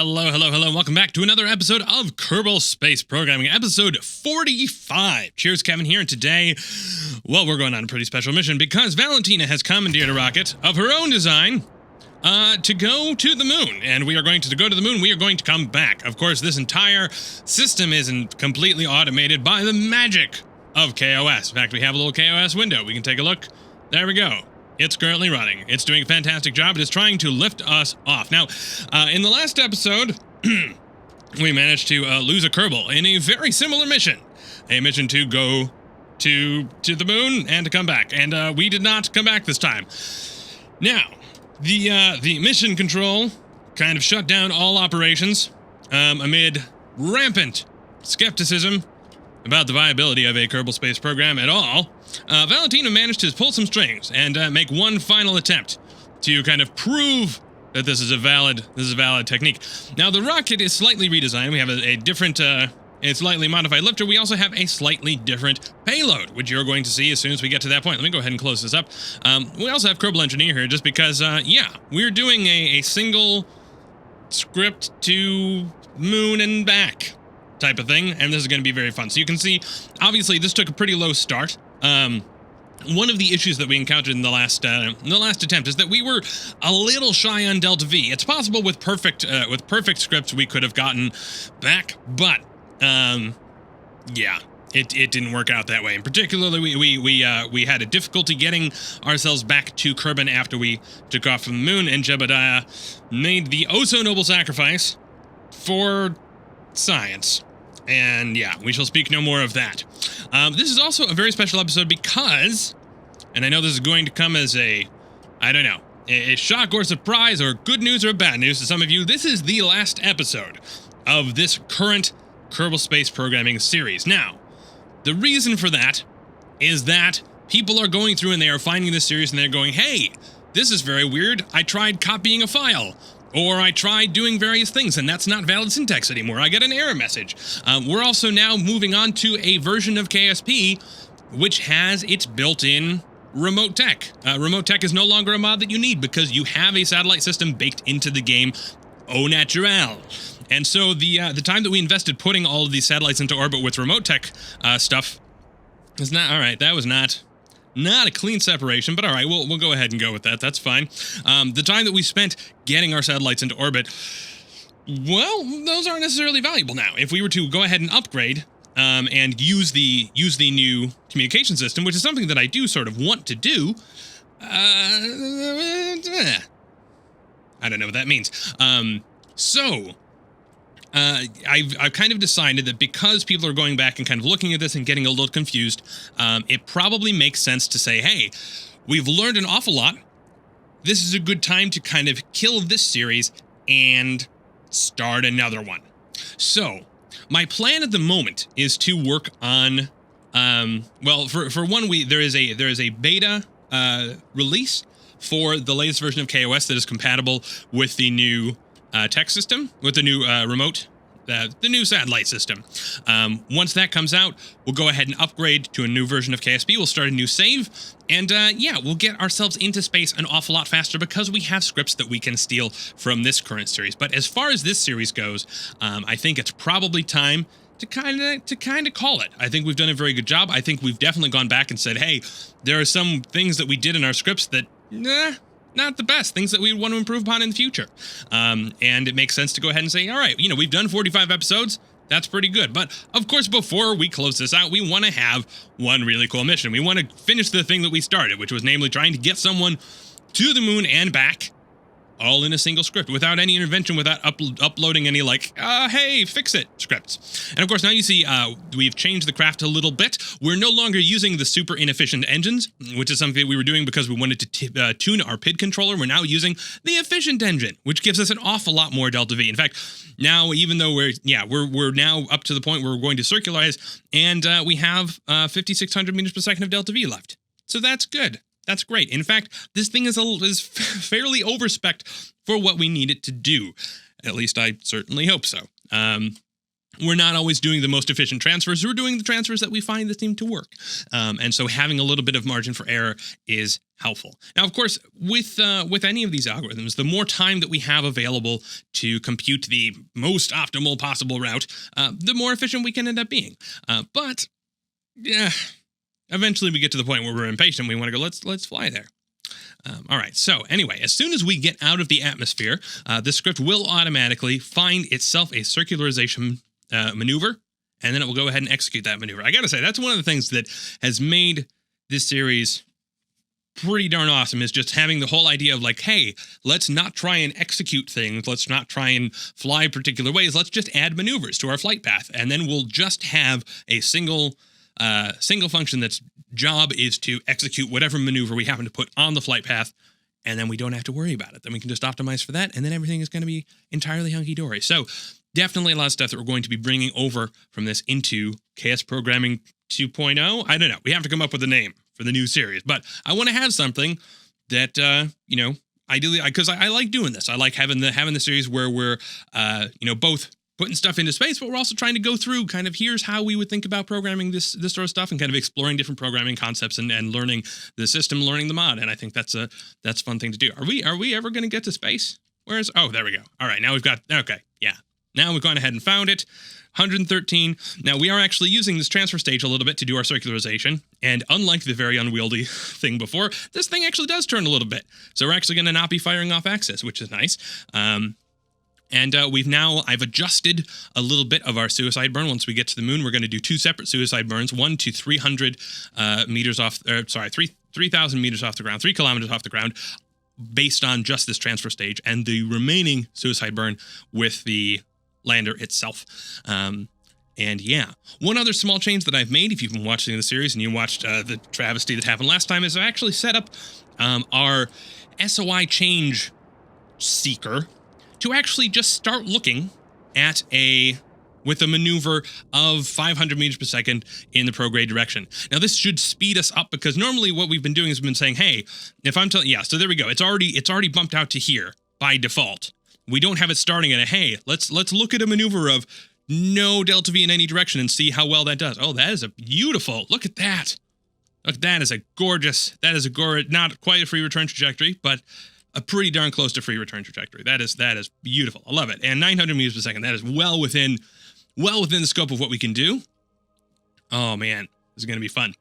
Hello, welcome back to another episode of Kerbal Space Programming, episode 45. Cheers, Kevin here, and today, well, we're going on a pretty special mission because Valentina has commandeered a rocket of her own design to go to the moon, and we are going to go to the moon, we are going to come back. Of course, this entire system isn't completely automated by the magic of KOS. In fact, we have a little KOS window. We can take a look. There we go. It's currently running. It's doing a fantastic job. It is trying to lift us off. Now, in the last episode, we managed to lose a Kerbal in a very similar mission. A mission to go to the moon and to come back. And we did not come back this time. Now, the mission control kind of shut down all operations amid rampant skepticism about the viability of a Kerbal space program at all. Valentina managed to pull some strings and make one final attempt to kind of prove that this is a valid technique. Now, the rocket is slightly redesigned. We have a different, a slightly modified lifter. We also have a slightly different payload, which you're going to see as soon as we get to that point. Let me go ahead and close this up. We also have Kerbal Engineer here just because, we're doing a single script to moon and back type of thing, and this is going to be very fun. So you can see, obviously, this took a pretty low start. One of the issues that we encountered in the last attempt is that we were a little shy on Delta V. It's possible with perfect scripts we could have gotten back, but it didn't work out that way. And particularly, we had a difficulty getting ourselves back to Kerbin after we took off from the moon, and Jebediah made the oh so noble sacrifice for science. And yeah, we shall speak no more of that. This is also a very special episode because, and I know this is going to come as a shock or surprise or good news or bad news to some of you. This is the last episode of this current Kerbal Space Programming series. Now, the reason for that is that people are going through and they are finding this series and they're going, hey, this is very weird. I tried copying a file. Or I tried doing various things, and that's not valid syntax anymore. I get an error message. We're also now moving on to a version of KSP, which has its built-in remote tech. Remote tech is no longer a mod that you need because you have a satellite system baked into the game au naturel. And so the time that we invested putting all of these satellites into orbit with remote tech stuff is not all right. That was not a clean separation, but all right, we'll go ahead and go with that. That's fine. The time that we spent getting our satellites into orbit, well, those aren't necessarily valuable now. If we were to go ahead and upgrade and use the new communication system, which is something that I do sort of want to do, I don't know what that means. I've kind of decided that because people are going back and kind of looking at this and getting a little confused, it probably makes sense to say, hey, we've learned an awful lot. This is a good time to kind of kill this series and start another one. So my plan at the moment is to work on, for one, there is a beta release for the latest version of KOS that is compatible with the new tech system, with the new remote, the new satellite system. Once that comes out, we'll go ahead and upgrade to a new version of KSP. We'll start a new save, and we'll get ourselves into space an awful lot faster because we have scripts that we can steal from this current series. But as far as this series goes, I think it's probably time to kind of call it. I think we've done a very good job. I think we've definitely gone back and said, hey, there are some things that we did in our scripts that, not the best, things that we want to improve upon in the future. And it makes sense to go ahead and say, all right, we've done 45 episodes. That's pretty good. But of course, before we close this out, we want to have one really cool mission. We want to finish the thing that we started, which was namely trying to get someone to the moon and back, all in a single script, without any intervention, without uploading any hey, fix it scripts. And of course, now you see we've changed the craft a little bit. We're no longer using the super inefficient engines, which is something that we were doing because we wanted to tune our PID controller. We're now using the efficient engine, which gives us an awful lot more Delta V. In fact, now, even though we're now up to the point where we're going to circularize, and we have 5,600 meters per second of Delta V left. So that's good. That's great. In fact, this thing is fairly overspec'd for what we need it to do. At least I certainly hope so. we're not always doing the most efficient transfers. We're doing the transfers that we find that seem to work. And so having a little bit of margin for error is helpful. Now, of course, with any of these algorithms, the more time that we have available to compute the most optimal possible route, the more efficient we can end up being. But yeah, eventually we get to the point where we're impatient. We want to go, let's fly there. All right, so anyway, as soon as we get out of the atmosphere, the script will automatically find itself a circularization maneuver, and then it will go ahead and execute that maneuver. I gotta say, that's one of the things that has made this series pretty darn awesome, is just having the whole idea of like, hey, let's not try and execute things, let's not try and fly particular ways, let's just add maneuvers to our flight path, and then we'll just have a single function that's job is to execute whatever maneuver we happen to put on the flight path, and then we don't have to worry about it. Then we can just optimize for that, and then everything is going to be entirely hunky-dory. So definitely a lot of stuff that we're going to be bringing over from this into KS Programming 2.0. I don't know. We have to come up with a name for the new series, but I want to have something that, ideally, because I like doing this. I like having the series where we're, both putting stuff into space, but we're also trying to go through kind of here's how we would think about programming this sort of stuff, and kind of exploring different programming concepts and learning the system, learning the mod. And I think that's a fun thing to do. Are we ever going to get to space? There we go. All right, now we've got, okay, yeah. Now we've gone ahead and found it. 113. Now we are actually using this transfer stage a little bit to do our circularization. And unlike the very unwieldy thing before, this thing actually does turn a little bit. So we're actually going to not be firing off axis, which is nice. I've adjusted a little bit of our suicide burn. Once we get to the moon, we're going to do two separate suicide burns, one to 300 meters off, 3,000 meters off the ground, 3 kilometers off the ground, based on just this transfer stage, and the remaining suicide burn with the lander itself. And yeah, one other small change that I've made, if you've been watching the series and you watched the travesty that happened last time, is I've actually set up our SOI change seeker to actually just start looking at with a maneuver of 500 meters per second in the prograde direction. Now, this should speed us up, because normally what we've been doing is we've been saying, hey, if I'm telling, yeah, so there we go. It's already bumped out to here by default. We don't have it starting at a, hey, let's look at a maneuver of no delta V in any direction and see how well that does. Oh, that is a beautiful, look at that. Look, that is a gorgeous, not quite a free return trajectory, but a pretty darn close to free return trajectory. That is beautiful. I love it. And 900 meters per second, that is well within the scope of what we can do. Oh man, this is going to be fun.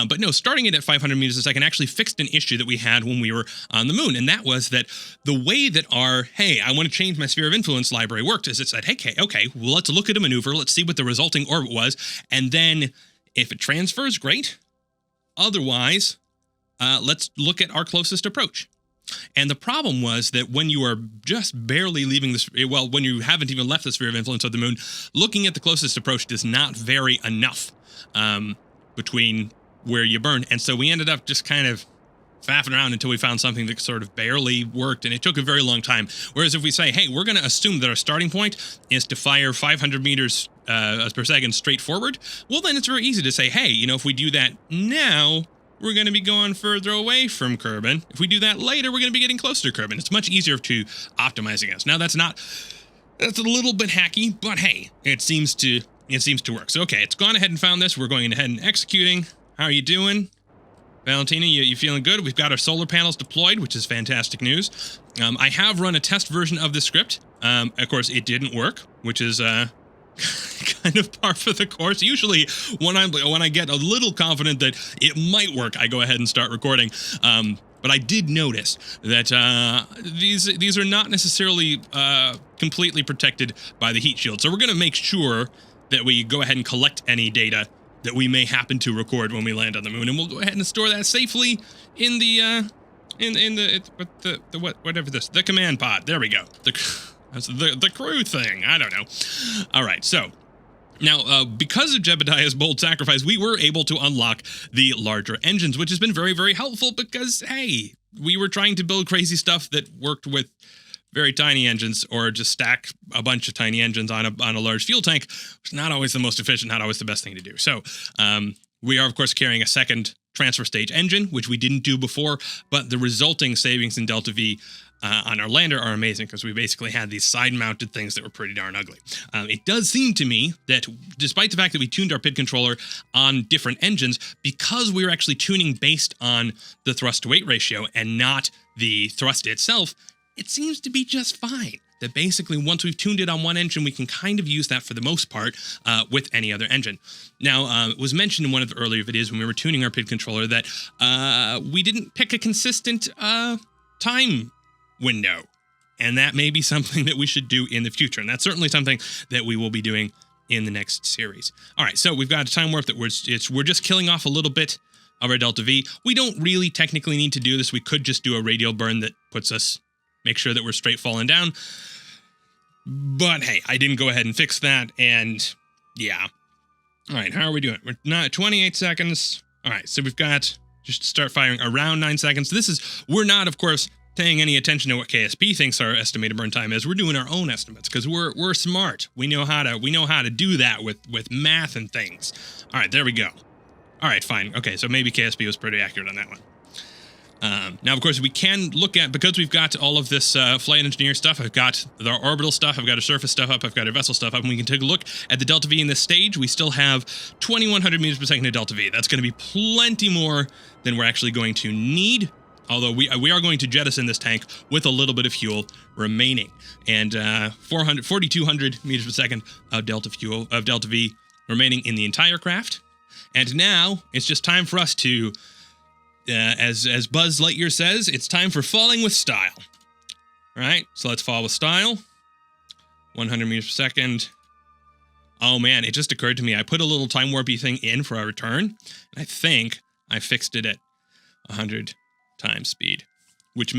But no, starting it at 500 meters a second actually fixed an issue that we had when we were on the moon. And that was that the way that I want to change my sphere of influence library worked is it said, hey, okay, well, let's look at a maneuver. Let's see what the resulting orbit was. And then if it transfers, great. Otherwise, let's look at our closest approach. And the problem was that when you are just barely leaving when you haven't even left the sphere of influence of the moon, looking at the closest approach does not vary enough between where you burn. And so we ended up just kind of faffing around until we found something that sort of barely worked, and it took a very long time. Whereas if we say, hey, we're going to assume that our starting point is to fire 500 meters per second straight forward, well, then it's very easy to say, hey, if we do that now, we're going to be going further away from Kerbal. If we do that later, we're going to be getting closer to Kerbal. It's much easier to optimize against. Now, that's a little bit hacky, but hey, it seems to work. So, okay, it's gone ahead and found this. We're going ahead and executing. How are you doing? Valentina, you feeling good? We've got our solar panels deployed, which is fantastic news. I have run a test version of the script. Of course, it didn't work, which is kind of par for the course. Usually, when I get a little confident that it might work, I go ahead and start recording. But I did notice that these are not necessarily completely protected by the heat shield. So we're going to make sure that we go ahead and collect any data that we may happen to record when we land on the moon, and we'll go ahead and store that safely in the the command pod. There we go. The crew thing. I don't know. All right, so now, because of Jebediah's bold sacrifice, we were able to unlock the larger engines, which has been very, very helpful because, hey, we were trying to build crazy stuff that worked with very tiny engines, or just stack a bunch of tiny engines on a large fuel tank, which is not always the most efficient, not always the best thing to do. So we are, of course, carrying a second transfer stage engine, which we didn't do before, but the resulting savings in delta V on our lander are amazing because we basically had these side-mounted things that were pretty darn ugly. It does seem to me that despite the fact that we tuned our PID controller on different engines, because we were actually tuning based on the thrust-to-weight ratio and not the thrust itself, it seems to be just fine. That basically once we've tuned it on one engine, we can kind of use that for the most part with any other engine. Now, it was mentioned in one of the earlier videos when we were tuning our PID controller that we didn't pick a consistent time window. And that may be something that we should do in the future. And that's certainly something that we will be doing in the next series. All right, so we've got a time warp that we're just killing off a little bit of our Delta V. We don't really technically need to do this. We could just do a radial burn that puts us, make sure that we're straight falling down. But hey, I didn't go ahead and fix that, and yeah. All right, how are we doing? We're not 28 seconds. All right, so we've got just start firing around 9 seconds. We're not, of course, paying any attention to what KSP thinks our estimated burn time is. We're doing our own estimates because we're smart. We know how to do that with math and things. All right, there we go. All right, fine. Okay, so maybe KSP was pretty accurate on that one. Now, of course, we can look at, because we've got all of this flight engineer stuff, I've got our orbital stuff, I've got our surface stuff up, I've got our vessel stuff up, and we can take a look at the Delta V in this stage. We still have 2,100 meters per second of Delta V. That's going to be plenty more than we're actually going to need, although we are going to jettison this tank with a little bit of fuel remaining. And 4,200 meters per second of Delta V remaining in the entire craft. And now it's just time for us to... as Buzz Lightyear says, it's time for falling with style. All right, so let's fall with style. 100 meters per second. Oh man, it just occurred to me. I put a little time warpy thing in for our return, and I think I fixed it at 100 times speed, which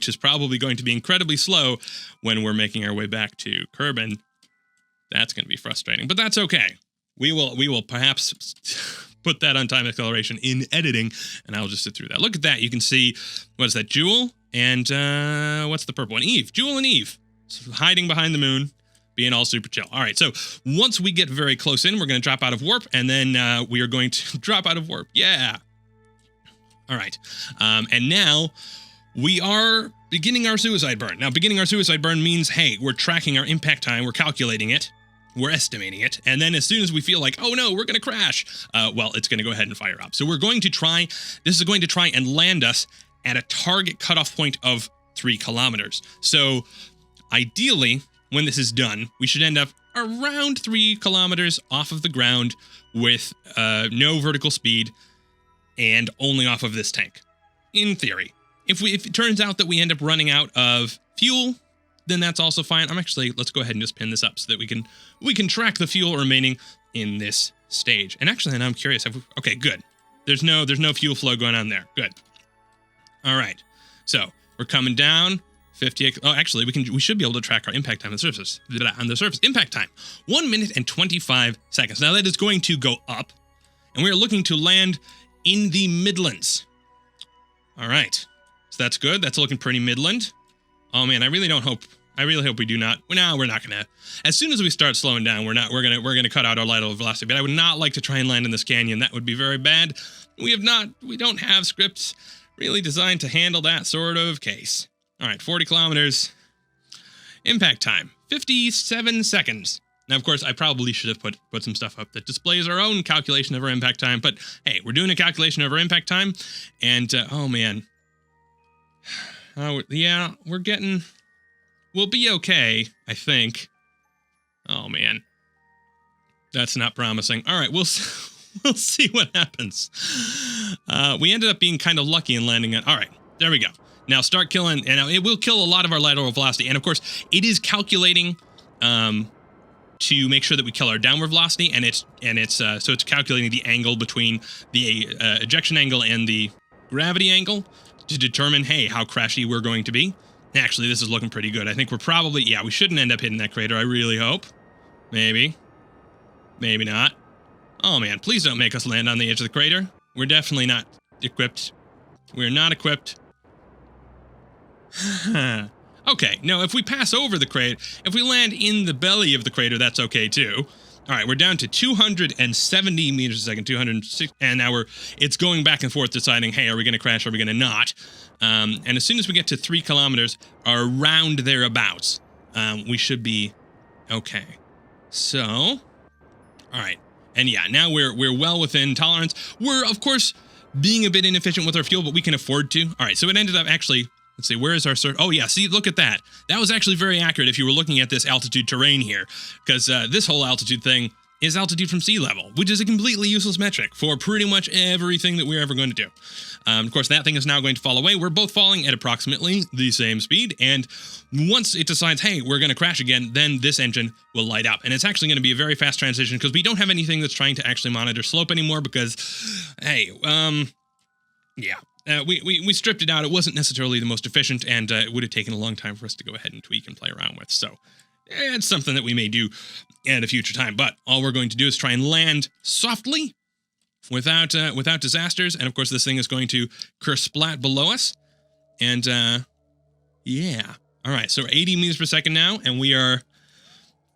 is probably going to be incredibly slow when we're making our way back to Kerbal. That's going to be frustrating, but that's okay. We will perhaps put that on time acceleration in editing, and I'll just sit through that. Look at that. You can see, what is that, Jewel? And what's the purple one? Eve. Jewel and Eve. Hiding behind the moon, being all super chill. All right, so once we get very close in, we're going to drop out of warp, and then we are going to drop out of warp. Yeah. All right. And now we are beginning our suicide burn. Now, beginning our suicide burn means, hey, we're tracking our impact time. We're calculating it. We're estimating it, and then as soon as we feel like, oh no, we're going to crash, well, it's going to go ahead and fire up. So we're going to try, this is going to try and land us at a target cutoff point of 3 kilometers. So ideally, when this is done, we should end up around 3 kilometers off of the ground with no vertical speed and only off of this tank, in theory. If it turns out that we end up running out of fuel, then that's also fine. Let's go ahead and just pin this up so that we can track the fuel remaining in this stage. And actually, now I'm curious. Okay, good. There's no fuel flow going on there. Good. All right. So we're coming down. 58. Oh, actually, we should be able to track our impact time on the surface. Impact time, 1 minute and 25 seconds. Now that is going to go up, and we are looking to land in the Midlands. All right. So that's good. That's looking pretty Midland. Oh man, I really hope we do not. No, we're not gonna. As soon as we start slowing down, we're gonna cut out our lateral velocity. But I would not like to try and land in this canyon. That would be very bad. We don't have scripts really designed to handle that sort of case. All right, 40 kilometers. Impact time, 57 seconds. Now, of course, I probably should have put some stuff up that displays our own calculation of our impact time. But hey, we're doing a calculation of our impact time, and oh man. Oh, yeah, we'll be okay, I think. Oh, man. That's not promising. All right, we'll see what happens. We ended up being kind of lucky in landing it. All right, there we go. Now start killing, and it will kill a lot of our lateral velocity. And of course, it is calculating to make sure that we kill our downward velocity, and it's calculating the angle between the ejection angle and the gravity angle to determine, hey, how crashy we're going to be. Actually, this is looking pretty good. I think we're probably, yeah, we shouldn't end up hitting that crater. I really hope. Maybe. Maybe not. Oh man, please don't make us land on the edge of the crater. We're definitely not equipped. We're not equipped. Okay, no, if we pass over the crater, if we land in the belly of the crater, that's okay too. All right, we're down to 270 meters a second, 206, and now it's going back and forth deciding, hey, are we going to crash, are we going to not? And as soon as we get to 3 kilometers, or around thereabouts, we should be okay. So, all right. And yeah, now we're well within tolerance. We're, of course, being a bit inefficient with our fuel, but we can afford to. All right, so it ended up actually, let's see, where is our Oh, yeah, see, look at that. That was actually very accurate if you were looking at this altitude terrain here, because this whole altitude thing is altitude from sea level, which is a completely useless metric for pretty much everything that we're ever going to do. Of course, that thing is now going to fall away. We're both falling at approximately the same speed, and once it decides, hey, we're going to crash again, then this engine will light up. And it's actually going to be a very fast transition because we don't have anything that's trying to actually monitor slope anymore because, hey, yeah. We stripped it out. It wasn't necessarily the most efficient, and it would have taken a long time for us to go ahead and tweak and play around with. So it's something that we may do at a future time. But all we're going to do is try and land softly without disasters. And of course, this thing is going to kersplat below us. And yeah. All right. So 80 meters per second now, and we are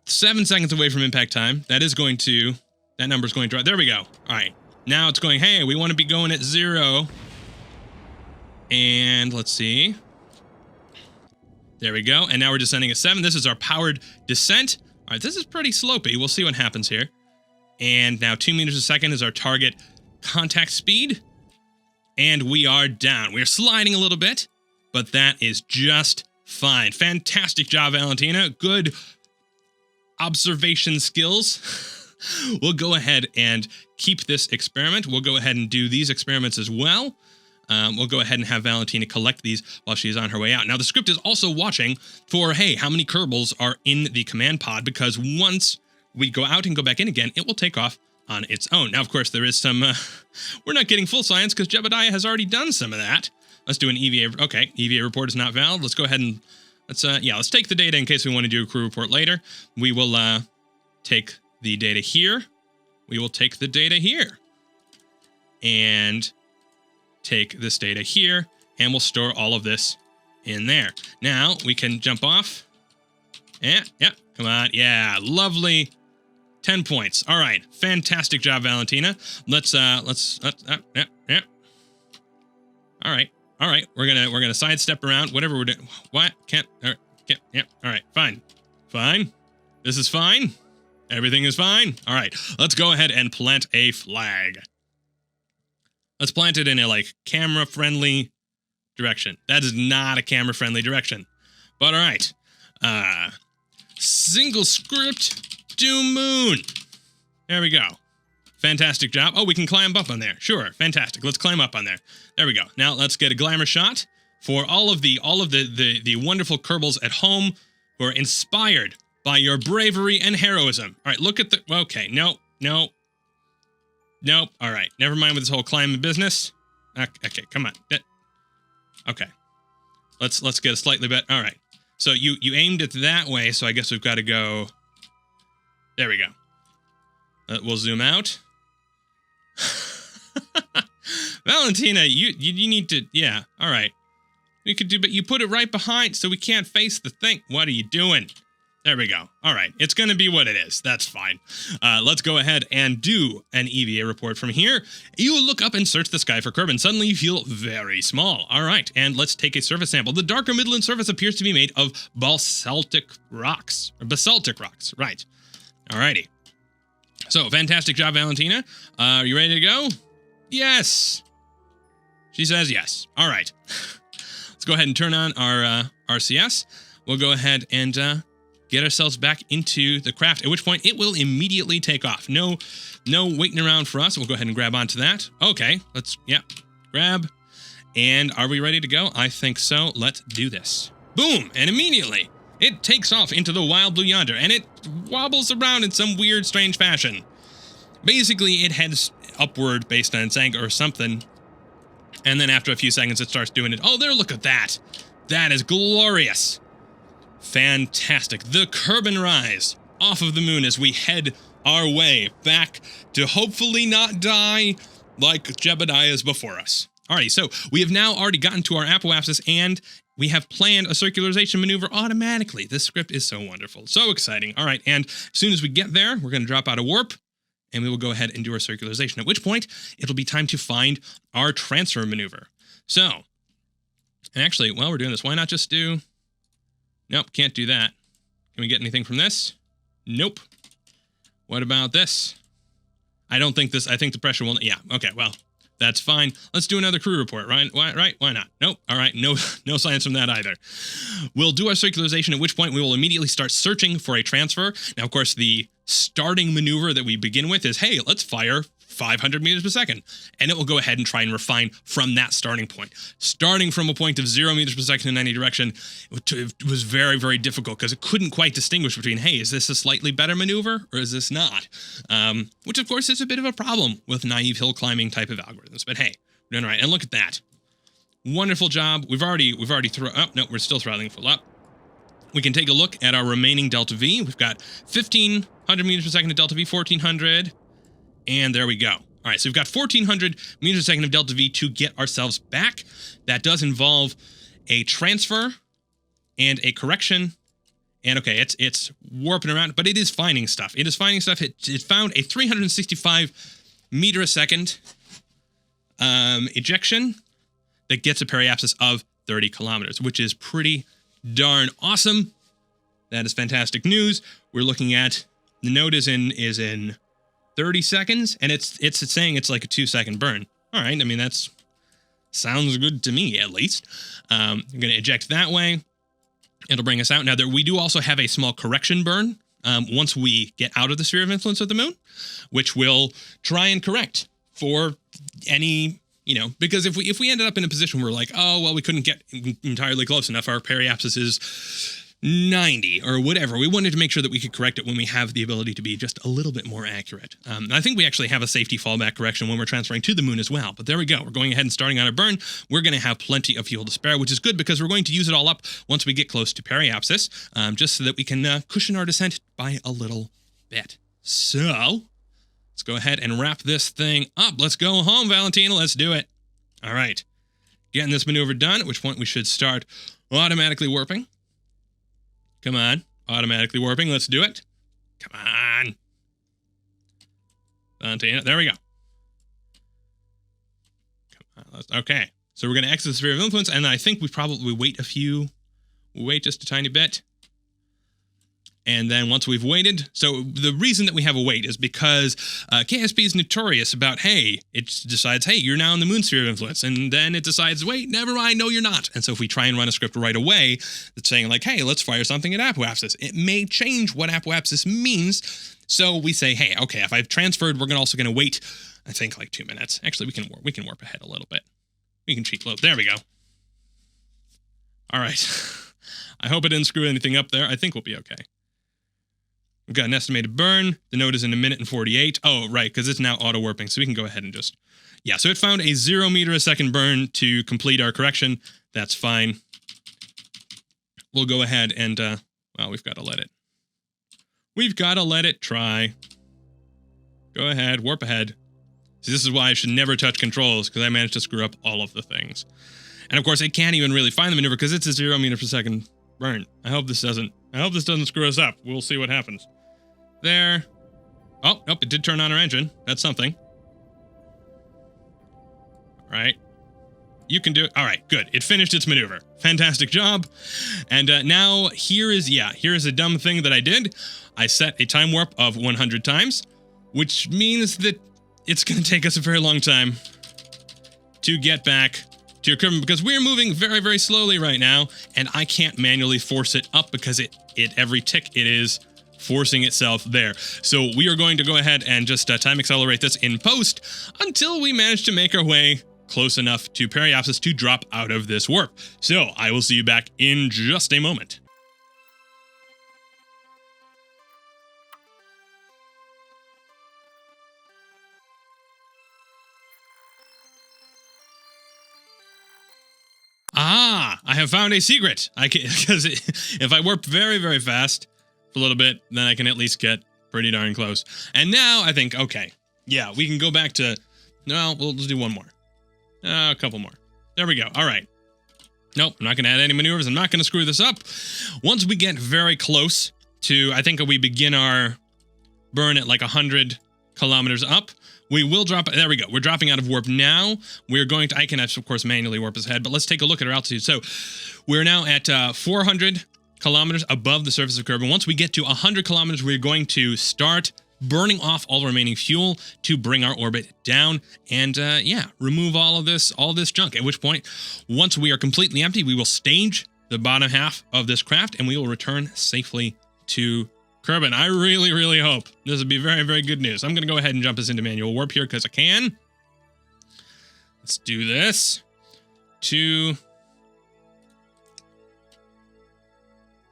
7 seconds away from impact time. That number is going to drop. There we go. All right. Now it's going, hey, we want to be going at 0. And let's see. There we go. And now we're descending at 7. This is our powered descent. All right, this is pretty slopey. We'll see what happens here. And now 2 meters a second is our target contact speed. And we are down. We're sliding a little bit, but that is just fine. Fantastic job, Valentina. Good observation skills. We'll go ahead and keep this experiment. We'll go ahead and do these experiments as well. We'll go ahead and have Valentina collect these while she's on her way out. Now, the script is also watching for, hey, how many Kerbals are in the command pod, because once we go out and go back in again, it will take off on its own. Now, of course, there is some, we're not getting full science because Jebediah has already done some of that. Let's do an EVA. Okay, EVA report is not valid. Let's go ahead and, let's take the data in case we want to do a crew report later. We will take the data here. We will take the data here. And take this data here, and we'll store all of this in there. Now we can jump off. Yeah, come on. Yeah, lovely. 10 points. All right, fantastic job, Valentina. Let's yeah. All right. We're gonna sidestep around. Whatever we're doing. What? Can't. Yeah. All right. Fine. This is fine. Everything is fine. All right. Let's go ahead and plant a flag. Let's plant it in a, camera-friendly direction. That is not a camera-friendly direction. But all right. Single script, doom moon. There we go. Fantastic job. Oh, we can climb up on there. Sure, fantastic. Let's climb up on there. There we go. Now let's get a glamour shot for all of the wonderful Kerbals at home who are inspired by your bravery and heroism. All right, look at the... Okay, no. Nope. All right. Never mind with this whole climbing business. Okay, come on. Okay. Let's get a slightly better. All right. So you aimed it that way, so I guess we've got to go. There we go. We'll zoom out. Valentina, you need to. Yeah. All right. We could do, but you put it right behind, so we can't face the thing. What are you doing? There we go. All right. It's going to be what it is. That's fine. Let's go ahead and do an EVA report from here. You look up and search the sky for Kerbal, and suddenly you feel very small. All right. And let's take a surface sample. The darker midland surface appears to be made of basaltic rocks. Right. All righty. So, fantastic job, Valentina. Are you ready to go? Yes. She says yes. All right. Let's go ahead and turn on our RCS. We'll go ahead and... get ourselves back into the craft, at which point it will immediately take off. No waiting around for us. We'll go ahead and grab onto that. Okay, grab. And are we ready to go? I think so. Let's do this. Boom, and immediately it takes off into the wild blue yonder, and it wobbles around in some weird, strange fashion. Basically, it heads upward based on its angle or something, and then after a few seconds, it starts doing it. Oh, there, look at that. That is glorious. Fantastic. The Kerbal rise off of the moon as we head our way back to hopefully not die like Jebediah's before us. Alrighty, so we have now already gotten to our apoapsis, and we have planned a circularization maneuver automatically. This script is so wonderful. So exciting. All right, and as soon as we get there, we're going to drop out of warp, and we will go ahead and do our circularization, at which point it'll be time to find our transfer maneuver. So, and actually, while we're doing this, why not just do... Nope, can't do that. Can we get anything from this? Nope. What about this? I don't think this... I think the pressure will... Yeah, okay, well... That's fine. Let's do another crew report, right? Why not? Nope. All right. No science from that either. We'll do our circularization, at which point we will immediately start searching for a transfer. Now, of course, the starting maneuver that we begin with is, hey, let's fire 500 meters per second. And it will go ahead and try and refine from that starting point. Starting from a point of 0 meters per second in any direction, it was very, very difficult because it couldn't quite distinguish between, hey, is this a slightly better maneuver or is this not? Which, of course, is a bit of a problem with naive hill climbing type of algorithms. But hey, we're doing all right. And look at that. Wonderful job. We've already oh, no, we're still throttling full up. We can take a look at our remaining delta V. We've got 1,500 meters per second of delta V, 1,400. And there we go. All right, so we've got 1,400 meters per second of delta V to get ourselves back. That does involve a transfer and a correction. And okay, it's warping around, but it is finding stuff. It is finding stuff. It found a 365 meter a second ejection that gets a periapsis of 30 kilometers, which is pretty darn awesome. That is fantastic news. We're looking at the node is in 30 seconds, and it's saying it's like a 2-second burn. All right, I mean, that's sounds good to me, at least. I'm going to eject that way. It'll bring us out. Now, we do also have a small correction burn once we get out of the sphere of influence of the moon, which will try and correct for any, because if we ended up in a position where like, oh, well, we couldn't get entirely close enough, our periapsis is 90 or whatever. We wanted to make sure that we could correct it when we have the ability to be just a little bit more accurate. I think we actually have a safety fallback correction when we're transferring to the moon as well. But there we go. We're going ahead and starting on a burn. We're going to have plenty of fuel to spare, which is good because we're going to use it all up once we get close to periapsis, just so that we can cushion our descent by a little bit. So let's go ahead and wrap this thing up. Let's go home, Valentina. Let's do it. All right. Getting this maneuver done, at which point we should start automatically warping. Come on. Automatically warping. Let's do it. Come on. Valentina. There we go. Come on. Okay. So we're going to exit the sphere of influence, and I think we probably wait just a tiny bit. And then once we've waited, so the reason that we have a wait is because KSP is notorious about, hey, it decides, hey, you're now in the moon sphere of influence. And then it decides, wait, never mind, no, you're not. And so if we try and run a script right away that's saying like, hey, let's fire something at apoapsis, it may change what apoapsis means. So we say, hey, okay, if I've transferred, we're also going to wait, I think like 2 minutes. Actually, we can warp ahead a little bit. We can cheat load. There we go. All right. I hope I didn't screw anything up there. I think we'll be okay. We've got an estimated burn. The node is in 1 minute and 48. Oh, right, because it's now auto-warping, so we can go ahead and just... Yeah, so it found a 0 meter a second burn to complete our correction. That's fine. We'll go ahead and, well, we've got to let it. We've got to let it try. Go ahead, warp ahead. See, this is why I should never touch controls, because I managed to screw up all of the things. And of course, it can't even really find the maneuver, because it's a 0 meter per second burn. I hope this doesn't screw us up. We'll see what happens. There. Oh, nope, it did turn on our engine. That's something. All right. You can do it. All right, good. It finished its maneuver. Fantastic job. And now here is a dumb thing that I did. I set a time warp of 100 times, which means that it's going to take us a very long time to get back to your Kerbal, because we're moving very, very slowly right now, and I can't manually force it up because every tick it is forcing itself there. So we are going to go ahead and just time accelerate this in post until we manage to make our way close enough to periapsis to drop out of this warp. So I will see you back in just a moment. I have found a secret. Because if I warp very, very fast for a little bit, then I can at least get pretty darn close. And now I think, okay, yeah, we can go back to, no, we'll just do one more. A couple more. There we go. All right. Nope, I'm not going to add any maneuvers. I'm not going to screw this up. Once we get very close to, I think we begin our burn at like 100 kilometers up, we will drop. There we go. We're dropping out of warp now. We're going to, I can of course manually warp us ahead, but let's take a look at our altitude. So we're now at 400 kilometers above the surface of Kerbal. Once we get to 100 kilometers, we're going to start burning off all the remaining fuel to bring our orbit down and yeah, remove all this junk. At which point, once we are completely empty, we will stage the bottom half of this craft and we will return safely to Kerbal. I really, really hope this will be very, very good news. I'm going to go ahead and jump us into manual warp here because I can. Let's do this.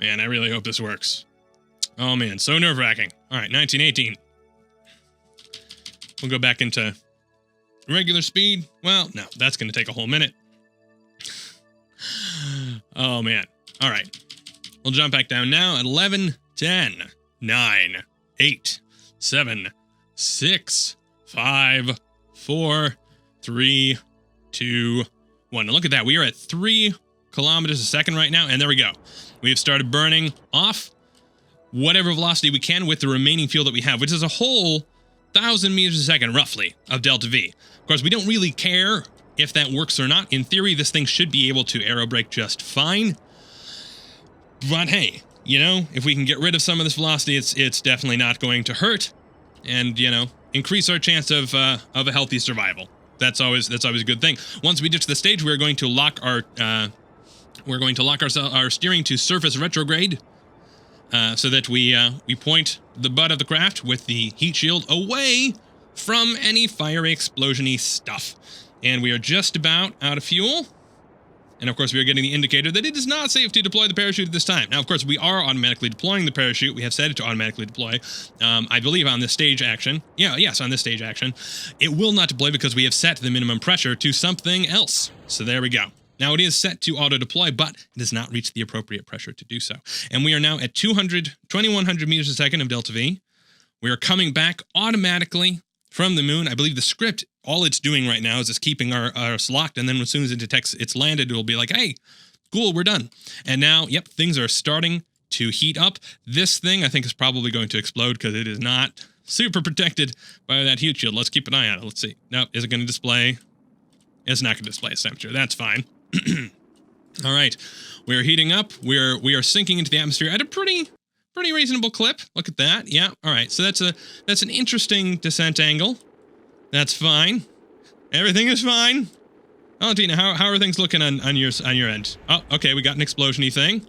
Man, I really hope this works. Oh man, so nerve-wracking. All right, 1918. We'll go back into regular speed. Well, no, that's going to take a whole minute. Oh man. All right. We'll jump back down now at 11, 10, 9, 8, 7, 6, 5, 4, 3, 2, 1. Now look at that. We are at 3 kilometers a second right now, and there we go. We have started burning off whatever velocity we can with the remaining fuel that we have, which is a whole 1,000 meters a second, roughly, of delta V. Of course, we don't really care if that works or not. In theory, this thing should be able to aerobrake just fine. But hey, you know, if we can get rid of some of this velocity, it's definitely not going to hurt, and you know, increase our chance of a healthy survival. That's always a good thing. Once we get to the stage, we're going to lock our steering to surface retrograde, so that we point the butt of the craft with the heat shield away from any fiery explosion-y stuff. And we are just about out of fuel. And of course, we are getting the indicator that it is not safe to deploy the parachute at this time. Now, of course, we are automatically deploying the parachute. We have set it to automatically deploy. I believe on this stage action. Yes, on this stage action. It will not deploy because we have set the minimum pressure to something else. So there we go. Now, it is set to auto-deploy, but it does not reach the appropriate pressure to do so. And we are now at 2,100 meters a second of delta V. We are coming back automatically from the moon. I believe the script, all it's doing right now is it's keeping us locked, and then as soon as it detects it's landed, it will be like, hey, cool, we're done. And now, yep, things are starting to heat up. This thing, I think, is probably going to explode because it is not super protected by that heat shield. Let's keep an eye on it. Let's see. No, is it going to display? It's not going to display its temperature. That's fine. All right, we are heating up. We are sinking into the atmosphere at a pretty reasonable clip. Look at that. Yeah. All right. So that's an interesting descent angle. That's fine. Everything is fine. Valentina, how are things looking on your end? Oh, okay. We got an explosion-y thing.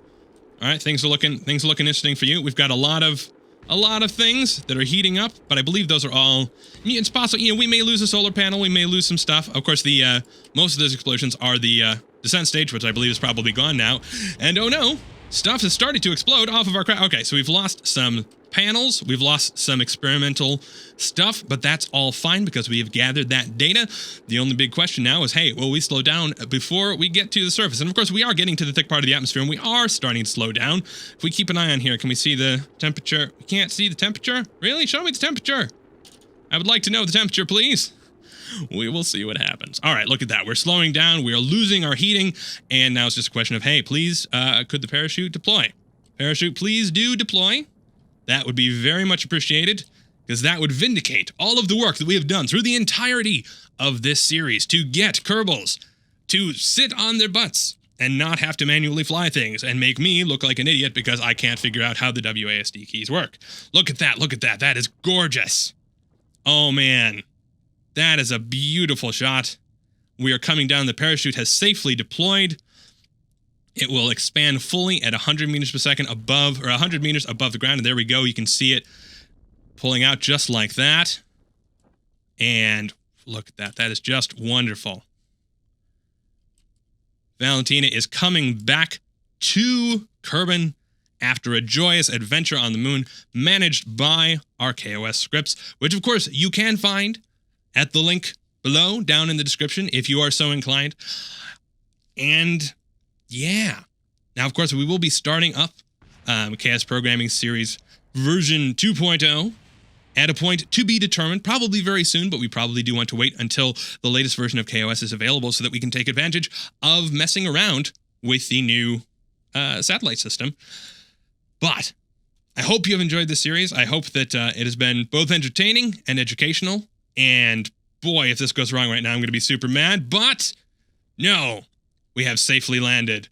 All right. Things are looking interesting for you. We've got a lot of things that are heating up, but I believe those are all. It's possible. You know, we may lose a solar panel. We may lose some stuff. Of course, the most of those explosions are the descent stage, which I believe is probably gone now. And oh no, stuff has started to explode off of our craft. Okay, so we've lost some panels, we've lost some experimental stuff, but that's all fine because we have gathered that data. The only big question now is, hey, will we slow down before we get to the surface? And of course, we are getting to the thick part of the atmosphere, and we are starting to slow down. If we keep an eye on here, can we see the temperature? We can't see the temperature? Really? Show me the temperature. I would like to know the temperature, please. We will see what happens. All right, look at that. We're slowing down. We are losing our heating. And now it's just a question of, hey, please, could the parachute deploy? Parachute, please do deploy. That would be very much appreciated, because that would vindicate all of the work that we have done through the entirety of this series to get Kerbals to sit on their butts and not have to manually fly things and make me look like an idiot because I can't figure out how the WASD keys work. Look at that. Look at that. That is gorgeous. Oh, man. That is a beautiful shot. We are coming down. The parachute has safely deployed. It will expand fully at 100 meters per second above, or 100 meters above the ground. And there we go. You can see it pulling out just like that. And look at that. That is just wonderful. Valentina is coming back to Kerbal after a joyous adventure on the moon managed by our KOS scripts, which of course you can find at the link below, down in the description, if you are so inclined. And yeah, now of course we will be starting up KS Programming Series version 2.0 at a point to be determined, probably very soon, but we probably do want to wait until the latest version of KOS is available so that we can take advantage of messing around with the new satellite system. But I hope you have enjoyed this series. I hope that it has been both entertaining and educational. And boy, if this goes wrong right now, I'm going to be super mad. But no, we have safely landed.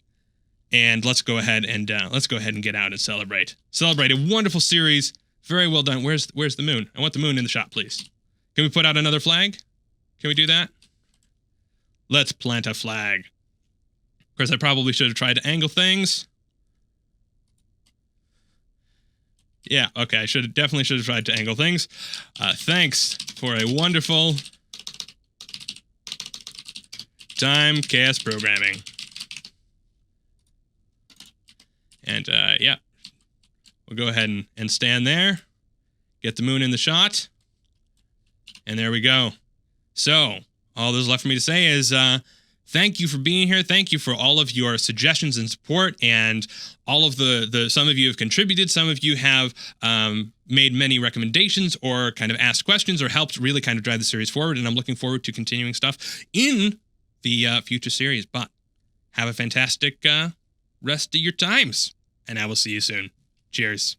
And let's go ahead and get out and celebrate. Celebrate a wonderful series. Very well done. Where's the moon? I want the moon in the shot, please. Can we put out another flag? Can we do that? Let's plant a flag. Of course, I probably should have tried to angle things. Yeah, okay, definitely should have tried to angle things. Thanks for a wonderful time chaos programming. And yeah, we'll go ahead and stand there, get the moon in the shot, and there we go. So all there's left for me to say is thank you for being here. Thank you for all of your suggestions and support, and all of the some of you have contributed. Some of you have made many recommendations or kind of asked questions or helped really kind of drive the series forward, and I'm looking forward to continuing stuff in the future series. But have a fantastic rest of your times, and I will see you soon. Cheers.